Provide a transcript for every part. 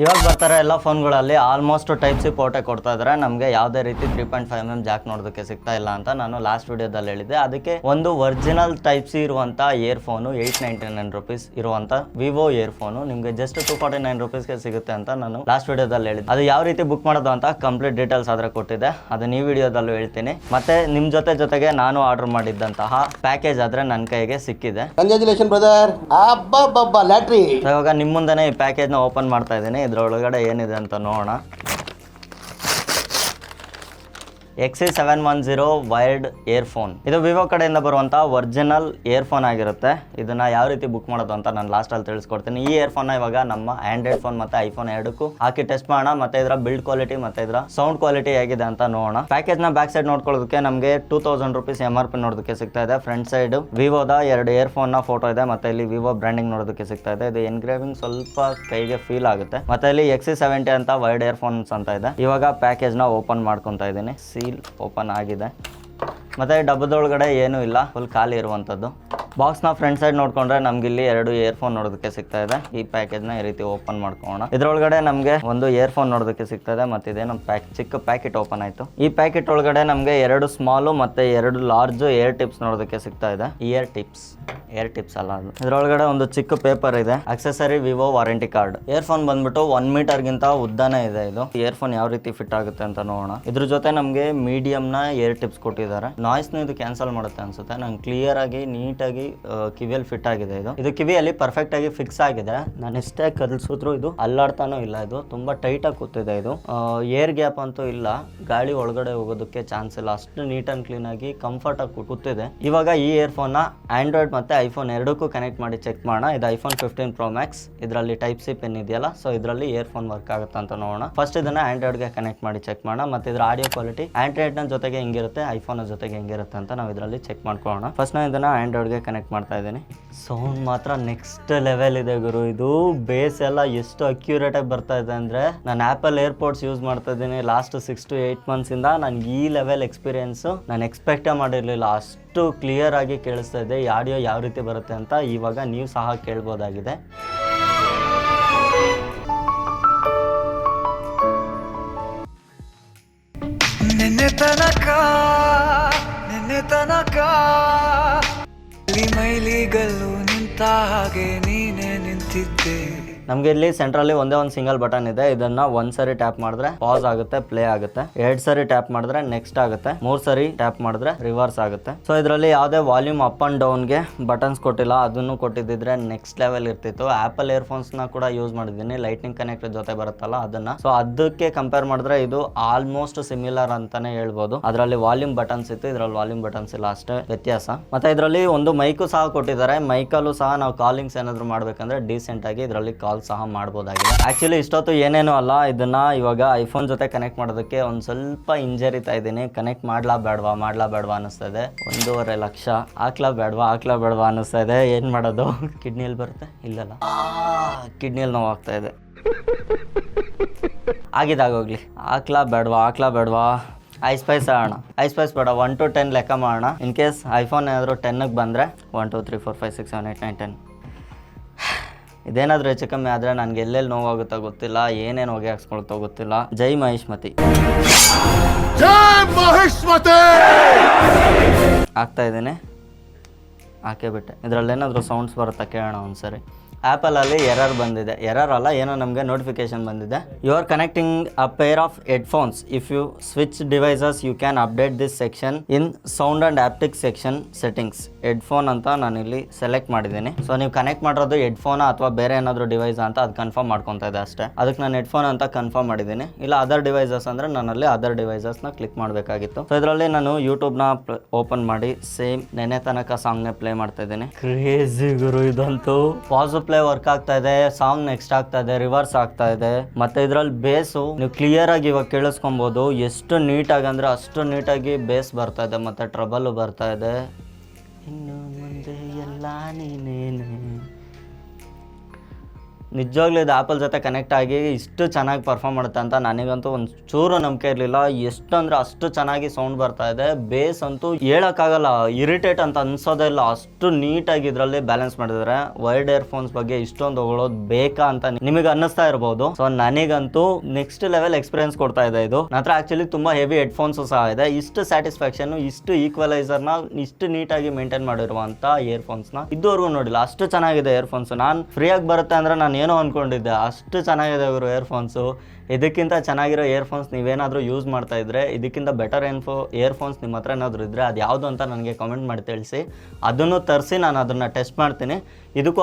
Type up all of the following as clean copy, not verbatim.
ಇವಾಗ ಬರ್ತಾರೆ ಎಲ್ಲ ಫೋನ್ಗಳಲ್ಲಿ ಆಲ್ಮೋಸ್ಟ್ ಟೈಪ್ ಸಿ ಪೋರ್ಟೇ ಕೊಡ್ತಾ ಇದ್ದಾರೆ. ನಮಗೆ ಯಾವುದೇ ರೀತಿ 3.5mm ಜಾಕ್ ನೋಡೋದಕ್ಕೆ ಸಿಗ್ತಾ ಇಲ್ಲ ಅಂತ ನಾನು ಲಾಸ್ಟ್ ವಿಡಿಯೋದಲ್ಲಿ ಹೇಳಿದ್ದೆ. ಅದಕ್ಕೆ ಒಂದು ಒರಿಜಿನಲ್ ಟೈಪ್ ಸಿ ಇರುವಂಥ ಇಯರ್ಫೋನು 899 ರುಪೀಸ್ ಇರುವಂಥ ವಿವೋ ಇಯರ್ಫೋನು ನಿಮಗೆ ಜಸ್ಟ್ 249 ರುಪೀಸ್ಗೆ ಸಿಗುತ್ತೆ ಅಂತ ನಾನು ಲಾಸ್ಟ್ ವಿಡಿಯೋದಲ್ಲಿ ಹೇಳಿದ್ದೆ. ಅದು ಯಾವ ರೀತಿ ಬುಕ್ ಮಾಡೋದು ಅಂತ ಕಂಪ್ಲೀಟ್ ಡೀಟೇಲ್ಸ್ ಆದ್ರೆ ಕೊಟ್ಟಿದ್ದೆ, ಅದನ್ನ ಈ ವಿಡಿಯೋದಲ್ಲೂ ಹೇಳ್ತೀನಿ. ಮತ್ತೆ ನಿಮ್ಮ ಜೊತೆಗೆ ನಾನು ಆರ್ಡರ್ ಮಾಡಿದ್ದಂತಹ ಪ್ಯಾಕೇಜ್ ಆದ್ರೆ ನನ್ನ ಕೈಗೆ ಸಿಕ್ಕಿದೆ. Congratulation brother. ಅಬ್ಬಬ್ಬಬ್ಬ ಲ್ಯಾಟ್ರಿ. ಇವಾಗ ನಿಮ್ಮ ಮುಂದೆನೇ ಈ ಪ್ಯಾಕೇಜ್ನ ಓಪನ್ ಮಾಡ್ತಾ ಇದ್ದೀನಿ. ಇದ್ರೊಳಗಡೆ ಏನಿದೆ ಅಂತ ನೋಡೋಣ. XC710 wired earphone. ಇದು ವಿವೋ ಕಡೆಯಿಂದ ಬರುವಂಥ ಒರಿಜಿನಲ್ ಇಯರ್ಫೋನ್ ಆಗಿರುತ್ತೆ. ಇದನ್ನ ಯಾವ ರೀತಿ ಬುಕ್ ಮಾಡೋದು ಅಂತ ನಾನು ಲಾಸ್ಟಲ್ಲಿ ತಿಳಿಸ್ಕೊಡ್ತೀನಿ. ಈ ಇಯರ್ಫೋನ್ನ ಇವಾಗ ನಮ್ಮ ಆಂಡ್ರಾಯ್ಡ್ ಫೋನ್ ಮತ್ತೆ ಐಫೋನ್ ಎರಡಕ್ಕೂ ಹಾಕಿ ಟೆಸ್ಟ್ ಮಾಡೋಣ. ಮತ್ತೆ ಇದರ ಬಿಲ್ಡ್ ಕ್ವಾಲಿಟಿ ಮತ್ತೆ ಇದರ ಸೌಂಡ್ ಕ್ವಾಲಿಟಿ ಹೇಗಿದೆ ಅಂತ ನೋಡೋಣ. ಪ್ಯಾಕೇಜ್ನ ಬ್ಯಾಕ್ ಸೈಡ್ ನೋಡ್ಕೊಳ್ಳೋದಕ್ಕೆ ನಮಗೆ 2000 ರುಪೀಸ್ MRP ನೋಡೋದಕ್ಕೆ ಸಿಗ್ತಾ ಇದೆ. ಫ್ರಂಟ್ ಸೈಡ್ ವಿವೋದ 2 ಇಯರ್ಫೋನ್ನ ಫೋಟೋ ಇದೆ. ಮತ್ತೆ ಇಲ್ಲಿ ವಿವೋ ಬ್ರ್ಯಾಂಡಿಂಗ್ ನೋಡೋದಕ್ಕೆ ಸಿಗ್ತಾ ಇದೆ. ಇದು ಎನ್ಗ್ರೇವಿಂಗ್ ಸ್ವಲ್ಪ ಕೈಗೆ ಫೀಲ್ ಆಗುತ್ತೆ. ಮತ್ತೆ ಇಲ್ಲಿ XC70 ಅಂತ ವೈರ್ಡ್ ಇಯರ್ಫೋನ್ಸ್ ಅಂತ ಇದೆ. ಇವಾಗ ಪ್ಯಾಕೇಜ್ನ ಓಪನ್ ಮಾಡ್ಕೊತಾ ಇದ್ದೀನಿ. ಓಪನ್ ಆಗಿದೆ. ಮತ್ತೆ ಡಬ್ಬದೊಳಗಡೆ ಏನೂ ಇಲ್ಲ, ಫುಲ್ ಖಾಲಿ ಇರುವಂಥದ್ದು. ಬಾಕ್ಸ್ನ ಫ್ರಂಟ್ ಸೈಡ್ ನೋಡ್ಕೊಂಡ್ರೆ ನಮ್ಗೆ ಇಲ್ಲಿ 2 ಇಯರ್ಫೋನ್ ನೋಡೋದಕ್ಕೆ ಸಿಗ್ತಾ ಇದೆ. ಈ ಪ್ಯಾಕೇಜ್ನ ಈ ರೀತಿ ಓಪನ್ ಮಾಡ್ಕೊಳ್ಳೋಣ. ಇದ್ರೊಳಗಡೆ ನಮಗೆ ಒಂದು ಇಯರ್ಫೋನ್ ನೋಡೋದಕ್ಕೆ ಸಿಗ್ತಾ ಇದೆ. ಮತ್ತೆ ಇದೇ ನಮ್ಮ ಚಿಕ್ಕ ಪ್ಯಾಕೆಟ್ ಓಪನ್ ಆಯ್ತು. ಈ ಪ್ಯಾಕೆಟ್ ಒಳಗಡೆ ನಮಗೆ 2 ಸ್ಮಾಲು ಮತ್ತೆ 2 ಲಾರ್ಜ್ ಏರ್ ಟಿಪ್ಸ್ ನೋಡೋದಕ್ಕೆ ಸಿಗ್ತಾ ಇದೆ. ಏರ್ ಟಿಪ್ಸ್ ಅಲ್ಲ ಅದು. ಇದ್ರೊಳಗಡೆ ಒಂದು ಚಿಕ್ಕ ಪೇಪರ್ ಇದೆ. Accessory Vivo warranty card. Earphone ಬಂದ್ಬಿಟ್ಟು 1 ಮೀಟರ್ಗಿಂತ ಉದ್ದಾನೇ ಇದೆ. ಇದು ಇಯರ್ಫೋನ್ ಯಾವ ರೀತಿ ಫಿಟ್ ಆಗುತ್ತೆ ಅಂತ ನೋಡೋಣ. ಇದ್ರ ಜೊತೆ ನಮಗೆ ಮೀಡಿಯಂನ ಏರ್ ಟಿಪ್ಸ್ ಕೊಟ್ಟಿದ್ದಾರೆ. ನಾಯ್ಸ್ನ ಇದು ಕ್ಯಾನ್ಸಲ್ ಮಾಡುತ್ತೆ ಅನ್ಸುತ್ತೆ. ನಂಗೆ ಕ್ಲಿಯರ್ ಆಗಿ ನೀಟಾಗಿ ಕಿವಿಯಲ್ಲಿ ಫಿಟ್ ಆಗಿದೆ. ಇದು ಕಿವಿಯಲ್ಲಿ ಪರ್ಫೆಕ್ಟ್ ಆಗಿ ಫಿಕ್ಸ್ ಆಗಿದೆ. ನಾನು ಎಷ್ಟೇ ಕಲಿಸಿದ್ರು ಇದು ಅಲ್ಲಾಡ್ತಾನೂ ಇಲ್ಲ. ಇದು ತುಂಬಾ ಟೈಟ್ ಆಗಿ ಕೂತಿದೆ. ಇದು ಏರ್ ಗ್ಯಾಪ್ ಅಂತೂ ಇಲ್ಲ, ಗಾಳಿ ಒಳಗಡೆ ಹೋಗೋದಕ್ಕೆ ಚಾನ್ಸ್ ಇಲ್ಲ. ಅಷ್ಟು ನೀಟ್ ಅಂಡ್ ಕ್ಲೀನ್ ಆಗಿ ಕಂಫರ್ಟ್ ಆಗಿ ಕೂತಿದೆ. ಇವಾಗ ಈ ಇಯರ್ಫೋನ್ ನ ಆಂಡ್ರಾಯ್ಡ್ ಮತ್ತೆ ಐಫೋನ್ ಎರಡಕ್ಕೂ ಕನೆಕ್ಟ್ ಮಾಡಿ ಚೆಕ್ ಮಾಡೋಣ. ಇದು ಐಫೋನ್ 15 Pro Max. ಇದರಲ್ಲಿ ಟೈಪ್ ಸಿ ಪೆನ್ ಇದೆಯಲ್ಲ, ಸೊ ಇದರಲ್ಲಿ ಇಯರ್ಫೋನ್ ವರ್ಕ್ ಆಗುತ್ತೆ ಅಂತ ನೋಡೋಣ. ಫಸ್ಟ್ ಇದನ್ನ ಆಂಡ್ರಾಯ್ಡ್ಗೆ ಕನೆಕ್ಟ್ ಮಾಡಿ ಚೆಕ್ ಮಾಡೋಣ. ಮತ್ತೆ ಇದರ ಆಡಿಯೋ ಕ್ವಾಲಿಟಿ ಆಂಡ್ರಾಯ್ಡ್ ನ ಜೊತೆಗೆ ಹೆಂಗಿರುತ್ತೆ, ಐಫೋನ್ ಜೊತೆಗೆ ಹೆಂಗಿರುತ್ತೆ ಅಂತ ನಾವು ಇದರಲ್ಲಿ ಚೆಕ್ ಮಾಡ್ಕೊಳ್ಳೋಣ. ಫಸ್ಟ್ ನಾನು ಇದನ್ನ ಆಂಡ್ರಾಯ್ಡ್ಗೆ ಕನೆಕ್ಟ್ ಮಾಡ್ತಾ ಇದ್ದೀನಿ. ಸೌಂಡ್ ಮಾತ್ರ ನೆಕ್ಸ್ಟ್ ಲೆವೆಲ್ ಇದೆ ಗುರು. ಇದು ಬೇಸ್ ಎಲ್ಲ ಎಷ್ಟು ಅಕ್ಯುರೇಟ್ ಆಗಿ ಬರ್ತಾ ಇದೆ ಅಂದ್ರೆ, ನಾನು ಆಪಲ್ ಏರ್ಪೋರ್ಟ್ಸ್ ಯೂಸ್ ಮಾಡ್ತಾ ಇದ್ದೀನಿ ಲಾಸ್ಟ್ 6 to 8 months ಇಂದ. ನನ್ಗೆ ಈ ಲೆವೆಲ್ ಎಕ್ಸ್ಪೀರಿಯನ್ಸ್ ನಾನು ಎಕ್ಸ್ಪೆಕ್ಟೇ ಮಾಡಿರಲಿಲ್ಲ. ಅಷ್ಟು ಕ್ಲಿಯರ್ ಆಗಿ ಕೇಳಿಸ್ತಾ ಇದೆ. ಈ ಆಡಿಯೋ ಯಾವ ರೀತಿ ಬರುತ್ತೆ ಅಂತ ಇವಾಗ ನೀವು ಸಹ ಕೇಳ್ಬೋದಾಗಿದೆ. ನಿನ್ನೆ ತನಕ ಮೈಲಿಗಲ್ಲು ನಿಂತ ಹಾಗೆ ನೀನೆ ನಿಂತಿದ್ದೆ. ನಮ್ಗೆ ಇಲ್ಲಿ ಸೆಂಟ್ರಲ್ಲಿ ಒಂದೇ ಒಂದು ಸಿಂಗಲ್ ಬಟನ್ ಇದೆ. ಇದನ್ನ 1 ಸರಿ ಟ್ಯಾಪ್ ಮಾಡಿದ್ರೆ ಪಾಸ್ ಆಗುತ್ತೆ, ಪ್ಲೇ ಆಗುತ್ತೆ. 2 ಸರಿ ಟ್ಯಾಪ್ ಮಾಡಿದ್ರೆ ನೆಕ್ಸ್ಟ್ ಆಗುತ್ತೆ. 3 ಸರಿ ಟ್ಯಾಪ್ ಮಾಡಿದ್ರೆ ರಿವರ್ಸ್ ಆಗುತ್ತೆ. ಸೊ ಇದರಲ್ಲಿ ಯಾವುದೇ ವಾಲ್ಯೂಮ್ ಅಪ್ ಅಂಡ್ ಡೌನ್ಗೆ ಬಟನ್ಸ್ ಕೊಟ್ಟಿಲ್ಲ. ಅದನ್ನು ಕೊಟ್ಟಿದ್ದಿದ್ರೆ ನೆಕ್ಸ್ಟ್ ಲೆವೆಲ್ ಇರ್ತಿತ್ತು. ಆಪಲ್ ಇಯರ್ಫೋನ್ಸ್ ನ ಕೂಡ ಯೂಸ್ ಮಾಡಿದ್ದೀನಿ, ಲೈಟ್ನಿಂಗ್ ಕನೆಕ್ಟರ್ ಜೊತೆ ಬರುತ್ತಲ್ಲ ಅದನ್ನ. ಸೊ ಅದಕ್ಕೆ ಕಂಪೇರ್ ಮಾಡಿದ್ರೆ ಇದು ಆಲ್ಮೋಸ್ಟ್ ಸಿಮಿಲರ್ ಅಂತಾನೆ ಹೇಳ್ಬೋದು. ಅದರಲ್ಲಿ ವಾಲ್ಯೂಮ್ ಬಟನ್ಸ್ ಇತ್ತು, ಇದರಲ್ಲಿ ವಾಲ್ಯೂಮ್ ಬಟನ್ಸ್ ಇಲ್ಲ, ಅಷ್ಟೇ ವ್ಯತ್ಯಾಸ. ಮತ್ತೆ ಇದರಲ್ಲಿ ಒಂದು ಮೈಕು ಸಹ ಕೊಟ್ಟಿದ್ದಾರೆ. ಮೈಕಲ್ಲೂ ಸಹ ನಾವು ಕಾಲಿಂಗ್ಸ್ ಏನಾದ್ರು ಮಾಡ್ಬೇಕಂದ್ರೆ ಡೀಸೆಂಟ್ ಆಗಿ ಇದರಲ್ಲಿ ಕಾಲ್ ಸಹ ಮಾಡಬಹುದಾಗಿದೆ. ಆಕ್ಚುಲಿ ಇಷ್ಟೊತ್ತು ಏನೇನು ಅಲ್ಲ, ಇದನ್ನ ಇವಾಗ ಐಫೋನ್ ಜೊತೆ ಕನೆಕ್ಟ್ ಮಾಡೋದಕ್ಕೆ ಒಂದ್ ಸ್ವಲ್ಪ ಹಿಂಜರಿತಾ ಇದ್ದೀನಿ. ಕನೆಕ್ಟ್ ಮಾಡ್ಲಾ ಬೇಡವಾ ಅನಿಸ್ತಾ ಇದೆ. 1.5 ಲಕ್ಷ ಹಾಕ್ಲಾ ಬೇಡವಾ ಅನಿಸ್ತಾ ಇದೆ. ಏನ್ ಮಾಡೋದು? ಕಿಡ್ನಿಯಲ್ಲಿ ಬರುತ್ತೆ, ಇಲ್ಲಲ್ಲ, ಕಿಡ್ನಿಯಲ್ಲಿ ನೋವು ಆಗ್ತಾ ಇದೆ. ಆಗಿದಾಗೋಗ್ಲಿ. ಹಾಕ್ಲಾ ಬೇಡವಾ ಐ ಸ್ಪೈಸ್ ಆಡೋಣ. ಐ ಸ್ಪೈಸ್ ಬೇಡ, 1 to 10 ಲೆಕ್ಕ ಮಾಡೋಣ. ಇನ್ ಕೇಸ್ ಐಫೋನ್ ಏನಾದರೂ 10ಗೆ ಬಂದರೆ 1 2 3 4 5 6 7 8 9 10 ಇದೇನಾದರೂ ಹೆಚ್ಚು ಕಮ್ಮಿ ಆದರೆ ನನಗೆ ಎಲ್ಲೆಲ್ಲಿ ನೋವಾಗುತ್ತೋ ಗೊತ್ತಿಲ್ಲ, ಏನೇನು ಹೊಗೆ ಹಾಕ್ಸ್ಕೊಳ್ತೋ ಗೊತ್ತಿಲ್ಲ. ಜೈ ಮಹಿಷ್ಮತಿ. ಆಗ್ತಾ ಇದ್ದೀನಿ, ಹಾಕೇ ಬಿಟ್ಟೆ. ಇದರಲ್ಲಿ ಏನಾದರೂ ಸೌಂಡ್ಸ್ ಬರುತ್ತಾ ಕೇಳೋಣ ಒಂದ್ಸರಿ. ಆ್ಯಪಲಲ್ಲಿ ಎರರ್ ಬಂದಿದೆ. ಎರರ್ ಅಲ್ಲ, ಏನೋ ನಮಗೆ ನೋಟಿಫಿಕೇಶನ್ ಬಂದಿದೆ. You are connecting a pair of headphones. If you switch devices you can update this section in sound and optic section settings. Headphone ಅಂತ ನಾನು ಇಲ್ಲಿ ಸೆಲೆಕ್ಟ್ ಮಾಡಿದ್ದೀನಿ. ಸೊ ನೀವು ಕನೆಕ್ಟ್ ಮಾಡಿರೋದು ಹೆಡ್ಫೋನ್ ಅಥವಾ ಬೇರೆ ಏನಾದರೂ ಡಿವೈಸ್ ಅಂತ ಅದು ಕನ್ಫರ್ಮ್ ಮಾಡ್ಕೊತಾ ಇದೆ ಅಷ್ಟೇ. ಅದಕ್ಕೆ ನಾನು ಹೆಡ್ಫೋನ್ ಅಂತ ಕನ್ಫರ್ಮ್ ಮಾಡಿದ್ದೀನಿ. ಇಲ್ಲ ಅದರ್ ಡಿವೈಸಸ್ ಅಂದರೆ ನಾನಲ್ಲಿ ಅದರ್ ಡಿವೈಸಸ್ನ ಕ್ಲಿಕ್ ಮಾಡಬೇಕಾಗಿತ್ತು. ಸೊ ಇದರಲ್ಲಿ ನಾನು ಯೂಟ್ಯೂಬ್ನ ಓಪನ್ ಮಾಡಿ ಸೇಮ್ ನೆನೆ ತನಕ ಸಾಂಗ್ನೇ ಪ್ಲೇ ಮಾಡ್ತಾ ಇದ್ದೀನಿ. ಕ್ರೇಜಿ ಗುರು ಇದಂತೂ. ಪಾಸು ಪ್ಲೇ ವರ್ಕ್ ಆಗ್ತಾ ಇದೆ, ಸಾಂಗ್ ನೆಕ್ಸ್ಟ್ ಆಗ್ತಾ ಇದೆ, ರಿವರ್ಸ್ ಆಗ್ತಾ ಇದೆ. ಮತ್ತೆ ಇದ್ರಲ್ಲಿ ಬೇಸು ನೀವು ಕ್ಲಿಯರ್ ಆಗಿ ಇವಾಗ ಕೇಳಿಸ್ಕೊಬಹುದು. ಎಷ್ಟು ನೀಟಾಗಿ ಅಂದ್ರೆ ಅಷ್ಟು ನೀಟಾಗಿ ಬೇಸ್ ಬರ್ತಾ ಇದೆ, ಮತ್ತೆ ಟ್ರಬಲ್ ಬರ್ತಾ ಇದೆ. ಇನ್ನು ಮುಂದೆ ಎಲ್ಲ ನೀನೇನೆ. ನಿಜವಾಗ್ಲೂ ಇದು ಆ್ಯಪಲ್ ಜೊತೆ ಕನೆಕ್ಟ್ ಆಗಿ ಇಷ್ಟು ಚೆನ್ನಾಗಿ ಪರ್ಫಾರ್ಮ್ ಮಾಡುತ್ತೆ ಅಂತ ನನಗಂತೂ ಒಂದು ಚೂರು ನಂಬಿಕೆ ಇರಲಿಲ್ಲ. ಎಷ್ಟು ಅಂದರೆ ಅಷ್ಟು ಚೆನ್ನಾಗಿ ಸೌಂಡ್ ಬರ್ತಾ ಇದೆ. ಬೇಸ್ ಅಂತೂ ಹೇಳೋಕ್ಕಾಗಲ್ಲ, ಇರಿಟೇಟ್ ಅಂತ ಅನ್ಸೋದೇ ಇಲ್ಲ, ಅಷ್ಟು ನೀಟಾಗಿ ಇದರಲ್ಲಿ ಬ್ಯಾಲೆನ್ಸ್ ಮಾಡಿದ್ದಾರೆ. ವೈರ್ಡ್ ಇಯರ್ಫೋನ್ಸ್ ಬಗ್ಗೆ ಇಷ್ಟೊಂದು ಹೊಗಳೋದು ಬೇಕಾ ಅಂತ ನಿಮಗೆ ಅನ್ನಿಸ್ತಾ ಇರ್ಬೋದು. ಸೊ ನನಗಂತೂ ನೆಕ್ಸ್ಟ್ ಲೆವೆಲ್ ಎಕ್ಸ್ಪೀರಿಯನ್ಸ್ ಕೊಡ್ತಾ ಇದೆ ಇದು. ನನ್ನ ಹತ್ರ ಆಕ್ಚುಲಿ ತುಂಬಾ ಹೆವಿ ಹೆಡ್ಫೋನ್ಸ್ ಸಹ ಇದೆ. ಇಷ್ಟು ಸ್ಯಾಟಿಸ್ಫ್ಯಾಕ್ಷನ್, ಇಷ್ಟು ಈಕ್ವಲೈಸರ್ನ ಇಷ್ಟು ನೀಟಾಗಿ ಮೇಂಟೈನ್ ಮಾಡಿರುವಂಥ ಇಯರ್ಫೋನ್ಸ್ನ ಇದುವರೆಗೂ ನೋಡಿಲ್ಲ. ಅಷ್ಟು ಚೆನ್ನಾಗಿದೆ ಇಯರ್ಫೋನ್ಸ್. ನಾನು ಫ್ರೀಯಾಗಿ ಬರುತ್ತೆ ಅಂದರೆ ನಾನು ಏನೋ ಅಂದ್ಕೊಂಡಿದ್ದೆ, ಅಷ್ಟು ಚೆನ್ನಾಗಿದೆ ಇವರು ಇಯರ್ಫೋನ್ಸು. ಇದಕ್ಕಿಂತ ಚೆನ್ನಾಗಿರೋ ಇಯರ್ಫೋನ್ಸ್ ನೀವೇನಾದರೂ ಯೂಸ್ ಮಾಡ್ತಾ ಇದ್ರೆ, ಇದಕ್ಕಿಂತ ಬೆಟರ್ ಇಯರ್ಫೋನ್ಸ್ ನಿಮ್ಮ ಹತ್ರ ಏನಾದರೂ ಇದ್ದರೆ ಅದು ಯಾವುದು ಅಂತ ನನಗೆ ಕಾಮೆಂಟ್ ಮಾಡಿ ತಿಳಿಸಿ. ಅದನ್ನು ತರಿಸಿ ನಾನು ಅದನ್ನು ಟೆಸ್ಟ್ ಮಾಡ್ತೀನಿ.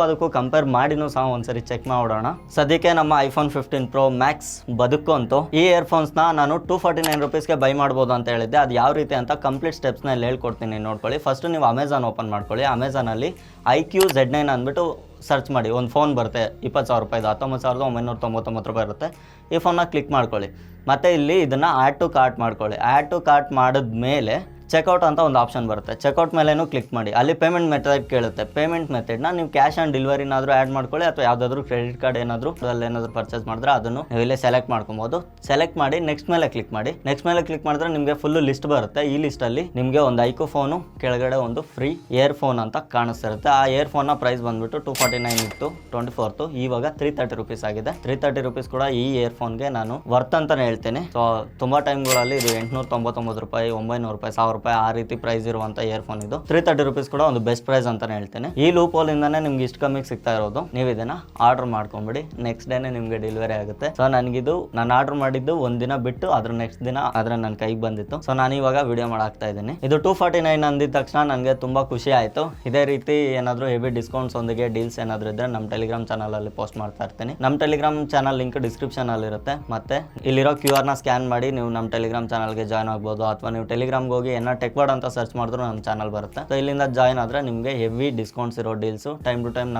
ಅದಕ್ಕೂ ಕಂಪೇರ್ ಮಾಡಿನೂ ಸಹ ಒಂದ್ಸರಿ ಚೆಕ್ ಮಾಡೋಣ. ಸದ್ಯಕ್ಕೆ ನಮ್ಮ ಐಫೋನ್ 15 Pro Max ಬದುಕಂತೂ ಈ ಇಯರ್ಫೋನ್ಸ್ನ ನಾನು 249 ರೂಪೀಸ್ಗೆ ಬೈ ಮಾಡ್ಬೋದು ಅಂತ ಹೇಳಿದ್ದೆ. ಅದು ಯಾವ ರೀತಿ ಅಂತ ಕಂಪ್ಲೀಟ್ ಸ್ಟೆಪ್ಸ್ನ ಇಲ್ಲಿ ಹೇಳ್ಕೊಡ್ತೀನಿ, ನೋಡ್ಕೊಳ್ಳಿ. ಫಸ್ಟು ನೀವು ಅಮೆಝಾನ್ ಓಪನ್ ಮಾಡ್ಕೊಳ್ಳಿ. ಅಮೆಝಾನಲ್ಲಿ IQ-Z9 ಅಂದ್ಬಿಟ್ಟು ಸರ್ಚ್ ಮಾಡಿ. ಒಂದು ಫೋನ್ ಬರುತ್ತೆ 20,000 ರೂಪಾಯಿದು, 19,999 ರೂಪಾಯಿ ಇರುತ್ತೆ. ಈ ಫೋನ್ನ ಕ್ಲಿಕ್ ಮಾಡ್ಕೊಳ್ಳಿ. ಮತ್ತು ಇಲ್ಲಿ ಇದನ್ನು ಆ್ಯಡ್ ಟು ಕಾರ್ಟ್ ಮಾಡ್ಕೊಳ್ಳಿ. ಆ್ಯಡ್ ಟು ಕಾರ್ಟ್ ಮಾಡಿದ್ಮೇಲೆ ಚೆಕ್ಔಟ್ ಅಂತ ಒಂದು ಆಪ್ಷನ್ ಬರುತ್ತೆ. ಚೆಕ್ಔಟ್ ಮೇಲೇನೂ ಕ್ಲಿಕ್ ಮಾಡಿ. ಅಲ್ಲಿ ಪೇಮೆಂಟ್ ಮೆಥಡ್ ಕೇಳುತ್ತೆ. ಪೇಮೆಂಟ್ ಮೆಥಡ್ನ ನೀವು ಕ್ಯಾಶ್ ಆನ್ ಡೆಲಿವರಿನಾದರೂ ಆ್ಯಡ್ ಮಾಡ್ಕೊಳ್ಳಿ, ಅಥವಾ ಯಾವುದಾದ್ರೂ ಕ್ರೆಡಿಟ್ ಕಾರ್ಡ್ ಏನಾದರೂ ಅಲ್ಲೇನಾದರೂ ಪರ್ಚೇಸ್ ಮಾಡಿದ್ರೆ ಅದನ್ನು ನೀವು ಇಲ್ಲೇ ಸೆಲೆಕ್ಟ್ ಮಾಡ್ಕೊಬೋದು. ಸೆಲೆಕ್ಟ್ ಮಾಡಿ ನೆಕ್ಸ್ಟ್ ಮೇಲೆ ಕ್ಲಿಕ್ ಮಾಡಿ. ನೆಕ್ಸ್ಟ್ ಮೇಲೆ ಕ್ಲಿಕ್ ಮಾಡಿದ್ರೆ ನಿಮಗೆ ಫುಲ್ಲು ಲಿಸ್ಟ್ ಬರುತ್ತೆ. ಈ ಲಿಸ್ಟಲ್ಲಿ ನಿಮಗೆ ಒಂದು ಐಕೋ ಫೋನು, ಕೆಳಗಡೆ ಒಂದು ಫ್ರೀ ಇಯರ್ಫೋನ್ ಅಂತ ಕಾಣಿಸ್ತಿರುತ್ತೆ. ಆ ಇಯರ್ಫೋನ್ನ ಪ್ರೈಸ್ ಬಂದುಬಿಟ್ಟು 249 ಇತ್ತು 24th. ಇವಾಗ 330 ರೂಪೀಸ್ ಆಗಿದೆ. 330 ರೂಪೀಸ್ ಕೂಡ ಈ ಇಯರ್ಫೋನ್ಗೆ ನಾನು ವರ್ತ್ ಅಂತಲೇ ಹೇಳ್ತೀನಿ. ಸೊ ತುಂಬ ಟೈಮ್ಗಳಲ್ಲಿ ಇದು 899 ರೂಪಾಯಿ, 900 ರೂಪಾಯಿ, 1000 ರೂಪಾಯಿ ಆ ರೀತಿ ಪ್ರೈಸ್ ಇರುವಂತ ಇಯರ್ಫೋನ್ ಇದು. 330 ರೂಪೀಸ್ ಕೂಡ ಒಂದು ಬೆಸ್ಟ್ ಪ್ರೈಸ್ ಅಂತಾನೆ ಹೇಳ್ತೀನಿ. ಈ ಲೂಪ್ ಹೋಲ್ ಇಂದಾನೆ ನಿಮ್ಗೆ ಇಷ್ಟು ಕಮ್ಮಿಗೆ ಸಿಗ್ತಾ ಇರೋದು. ನೀವು ಇದನ್ನ ಆರ್ಡರ್ ಮಾಡ್ಕೊಂಬಿಡಿ, ನೆಕ್ಸ್ಟ್ ಡೇನೆ ನಿಮ್ಗೆ ಡೆಲಿವರಿ ಆಗುತ್ತೆ. ಸೊ ನನಗಿದು ನಾನು ಆರ್ಡರ್ ಮಾಡಿದ್ದು ಒಂದಿನ ಬಿಟ್ಟು ಅದ್ರ ನೆಕ್ಸ್ಟ್ ದಿನ ಆದ್ರೆ ನನ್ನ ಕೈಗೆ ಬಂದಿತ್ತು. ಸೊ ನಾನು ಇವಾಗ ವಿಡಿಯೋ ಮಾಡಾಕ್ತಾ ಇದ್ದೀನಿ. ಇದು 249 ಅಂದಿದ ತಕ್ಷಣ ನನಗೆ ತುಂಬಾ ಖುಷಿ ಆಯ್ತು. ಇದೇ ರೀತಿ ಏನಾದರೂ ಹೆವಿ ಡಿಸ್ಕೌಂಟ್ಸ್ ಒಂದಿಗೆ ಡೀಲ್ಸ್ ಏನಾದರೂ ಇದ್ರೆ ನಮ್ಮ ಟೆಲಿಗ್ರಾಮ್ ಚಾನಲ್ ಅಲ್ಲಿ ಪೋಸ್ಟ್ ಮಾಡ್ತಾ ಇರ್ತೀನಿ. ನಮ್ಮ ಟೆಲಿಗ್ರಾಮ್ ಚಾನಲ್ ಲಿಂಕ್ ಡಿಸ್ಕ್ರಿಪ್ಷನ್ ಅಲ್ಲಿ ಇರುತ್ತೆ. ಮತ್ತೆ ಇಲ್ಲಿರೋ QR ನ ಸ್ಕ್ಯಾನ್ ಮಾಡಿ ನೀವು ನಮ್ಮ ಟೆಲಿಗ್ರಾಮ್ ಚಾನಲ್ಗೆ ಜಾಯ್ನ್ ಆಗ್ಬೋದು, ಅಥವಾ ನೀವು ಟೆಲಿಗ್ರಾಮ್ಗೆ ಹೋಗಿ ಟೆಕ್ ವರ್ಡ್ ಅಂತ ಸರ್ಚ್ ಮಾಡಿದ್ರು ನಮ್ಮ ಚಾನಲ್ ಬರುತ್ತೆ. ಸೊ ಇಲ್ಲಿಂದ ಜಾಯ್ನ್ ಆದ್ರೆ ನಿಮಗೆ ಹೆವಿ ಡಿಸ್ಕೌಂಟ್ಸ್ ಇರೋ ಡೀಲ್ಸ್ ಟೈಮ್ ಟು ಟೈಮ್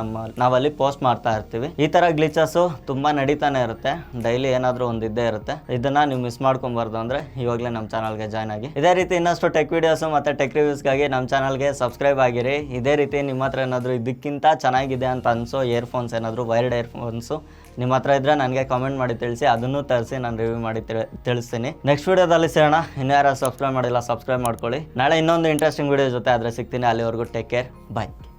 ನಾವಲ್ಲಿ ಪೋಸ್ಟ್ ಮಾಡ್ತಾ ಇರ್ತೀವಿ. ಈ ತರ ಗ್ಲಿಚಸ್ ತುಂಬಾ ನಡೀತಾನೆ ಇರುತ್ತೆ, ಡೈಲಿ ಏನಾದರೂ ಒಂದು ಇದ್ದೇ ಇರುತ್ತೆ. ಇದನ್ನ ನೀವು ಮಿಸ್ ಮಾಡ್ಕೊಬಾರ್ದು ಅಂದ್ರೆ ಇವಾಗಲೇ ನಮ್ಮ ಚಾನಲ್ಗೆ ಜಾಯ್ನ್ ಆಗಿ. ಇದೇ ರೀತಿ ಇನ್ನಷ್ಟು ಟೆಕ್ ವಿಡಿಯೋಸ್ ಮತ್ತೆ ಟೆಕ್ ರಿವ್ಯೂಸ್ಗಾಗಿ ನಮ್ಮ ಚಾನಲ್ಗೆ ಸಬ್ಸ್ಕ್ರೈಬ್ ಆಗಿರಿ. ಇದೇ ರೀತಿ ನಿಮ್ಮ ಹತ್ರ ಏನಾದರೂ ಇದಕ್ಕಿಂತ ಚೆನ್ನಾಗಿದೆ ಅಂತ ಅನ್ಸೋ ಇಯರ್ಫೋನ್ಸ್ ಏನಾದರೂ ವೈರ್ಡ್ ಇಯರ್ಫೋನ್ಸು ನಿಮ್ಮ ಹತ್ರ ಇದ್ರೆ ನನಗೆ ಕಾಮೆಂಟ್ ಮಾಡಿ ತಿಳಿಸಿ. ಅದನ್ನು ತರಿಸಿ ನಾನು ರಿವ್ಯೂ ಮಾಡಿ ತಿಳಿಸ್ತೀನಿ. ನೆಕ್ಸ್ಟ್ ವಿಡಿಯೋದಲ್ಲಿ ಸೇರೋಣ. ಇನ್ನು ಯಾರು ಸಬ್ಸ್ಕ್ರೈಬ್ ಮಾಡಿಲ್ಲ ಸಬ್ಸ್ಕ್ರೈಬ್ ಮಾಡ್ಕೊಳ್ಳಿ. ನಾಳೆ ಇನ್ನೊಂದು ಇಂಟ್ರೆಸ್ಟಿಂಗ್ ವಿಡಿಯೋ ಜೊತೆ ಆದರೆ ಸಿಗ್ತೀನಿ. ಅಲ್ಲಿವರೆಗೂ ಟೇಕ್ ಕೇರ್, ಬಾಯ್.